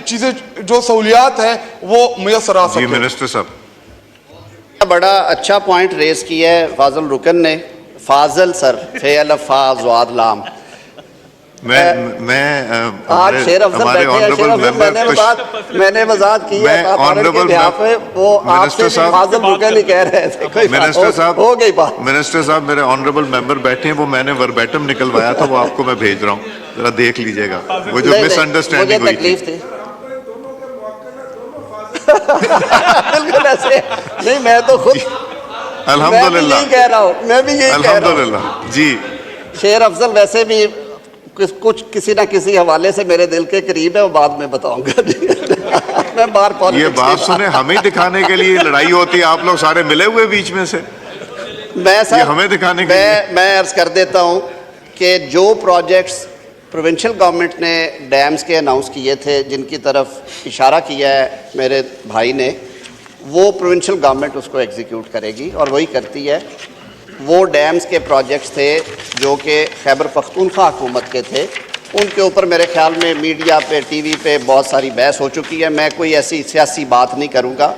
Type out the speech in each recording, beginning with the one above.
चीजें जो सहूलियात हैं वो मुयसर आ सके। मिनिस्टर साहब, बड़ा अच्छा पॉइंट रेज किया है फाजल रुकन ने। फाजल सर फेल फाज़ लाम। आज शेर अफजल बैठे हैं, शेर अफजल मैंने वजाहत की है वो आपसे फाजल रुकन ही कह रहे थे। मिनिस्टर साहब हो गई बात। मिनिस्टर साहब, मेरे ऑनरेबल मेंबर बैठे हैं, वो मैंने वर्बैटम निकलवाया था, वो आपको मैं भेज रहा हूँ, जरा देख लीजिएगा। वो जो मिसअंडरस्टैंडिंग हुई थी। बिल्कुल ऐसे नहीं, मैं तो खुद अल्हम्दुलिल्लाह कह रहा हूँ, मैं भी यही कह रहा हूँ जी। शेर अफजल वैसे भी कुछ किसी ना किसी हवाले से मेरे दिल के करीब है, वो बाद में बताऊंगा। मैं बार ये बात सुने, हमें दिखाने के लिए लड़ाई होती है, आप लोग सारे मिले हुए बीच में से। मैं सर हमें दिखाने के मैं अर्ज कर देता हूँ कि जो प्रोजेक्ट्स प्रोविंशियल गवर्नमेंट ने डैम्स के अनाउंस किए थे, जिनकी तरफ इशारा किया है मेरे भाई ने, वो प्रोविंशियल गवर्नमेंट उसको एग्जीक्यूट करेगी और वही करती है। वो डैम्स के प्रोजेक्ट्स थे जो कि खैबर पख्तूनख्वा हुकूमत के थे, उनके ऊपर मेरे ख्याल में मीडिया पे, टीवी पे बहुत सारी बहस हो चुकी है। मैं कोई ऐसी सियासी बात नहीं करूँगा।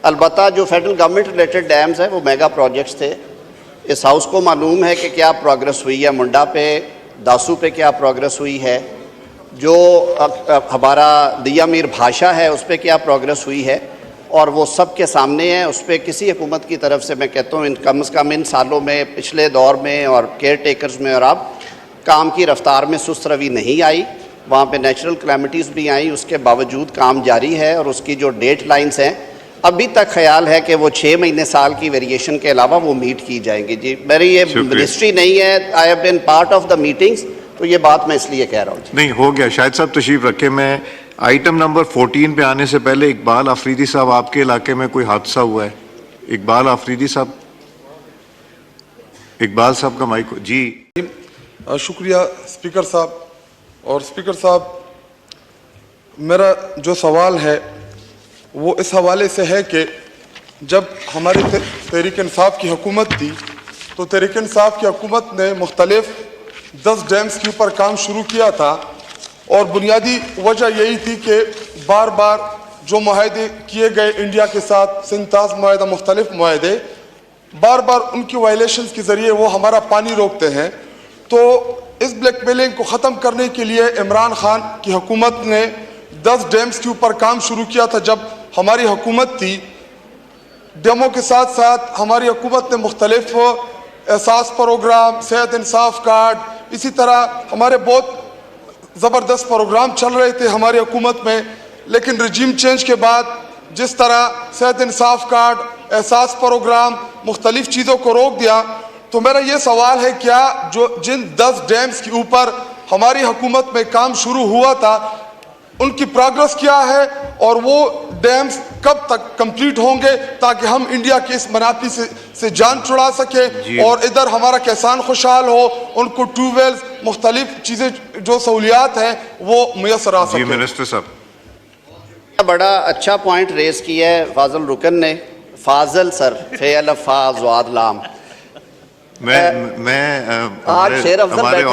अलबत्ता जो फेडरल गवर्नमेंट रिलेटेड डैम्स हैं वो मेगा प्रोजेक्ट्स थे। इस हाउस को मालूम है कि क्या प्रोग्रेस हुई है मुंडा पे, दासू पे क्या प्रोग्रेस हुई है, जो हमारा दिया मीर भाषा है उस पर क्या प्रोग्रेस हुई है, और वो सब के सामने है। उस पर किसी हुकूमत की तरफ से मैं कहता हूँ कम से कम इन सालों में, पिछले दौर में और केयर टेकर्स में और अब काम की रफ्तार में सुस्त रवि नहीं आई। वहाँ पे नेचुरल कैलेमिटीज़ भी आई, उसके बावजूद काम जारी है और उसकी जो डेट लाइन्स हैं अभी तक ख्याल है कि वो 6 महीने साल की वेरिएशन के अलावा वो मीट की जाएंगी। जी, मेरी ये मिनिस्ट्री नहीं है, I have been part of the meetings, तो ये बात मैं इसलिए कह रहा हूँ। नहीं हो गया, शायद साहब तशरीफ रखे। मैं आइटम नंबर 14 पे आने से पहले, इकबाल आफरीदी साहब, आपके इलाके में कोई हादसा हुआ है? इकबाल आफरीदी साहब, इकबाल साहब का माइक जी। शुक्रिया स्पीकर साहब। और स्पीकर साहब, मेरा जो सवाल है वो इस हवाले से है कि जब हमारी तहरीक इंसाफ की हुकूमत थी तो तहरीक इंसाफ की हुकूमत ने मुख्तलिफ 10 डैम्स के ऊपर काम शुरू किया था, और बुनियादी वजह यही थी कि बार बार जो मुआहदे किए गए इंडिया के साथ, 57 मुआहदा, मुख्तलिफ मुआहदे, बार बार उनकी वायलेशंस के ज़रिए वो हमारा पानी रोकते हैं। तो इस ब्लैकमेलिंग को ख़त्म करने के लिए इमरान खान की हुकूमत ने 10 डैम्स के ऊपर काम शुरू किया था जब हमारी हुकूमत थी। डैमों के साथ साथ हमारी हुकूमत ने मुख्तलिफ एहसास प्रोग्राम, सेहत इंसाफ कार्ड, इसी तरह हमारे बहुत ज़बरदस्त प्रोग्राम चल रहे थे हमारी हुकूमत में। लेकिन रजीम चेंज के बाद जिस तरह सेहत इंसाफ कार्ड, एहसास प्रोग्राम, मुख्तलिफ चीज़ों को रोक दिया, तो मेरा ये सवाल है क्या जो जिन 10 डैम्स के ऊपर हमारी हुकूमत में काम शुरू हुआ था उनकी प्रोग्रेस क्या है, और वो डैम्स कब तक कंप्लीट होंगे ताकि हम इंडिया की इस मनाफी से जान छुड़ा सके और इधर हमारा किसान खुशहाल हो, उनको ट्यूबवेल्स, मुख्तलिफ चीज़ें जो सहूलियात हैं वो मुयसर आ सके। मिनिस्टर साहब, बड़ा अच्छा पॉइंट रेज किया है फाजल रुकन ने। फाजल सर फेल फाज़ लाम। मैं आज शेर अफजल बैठे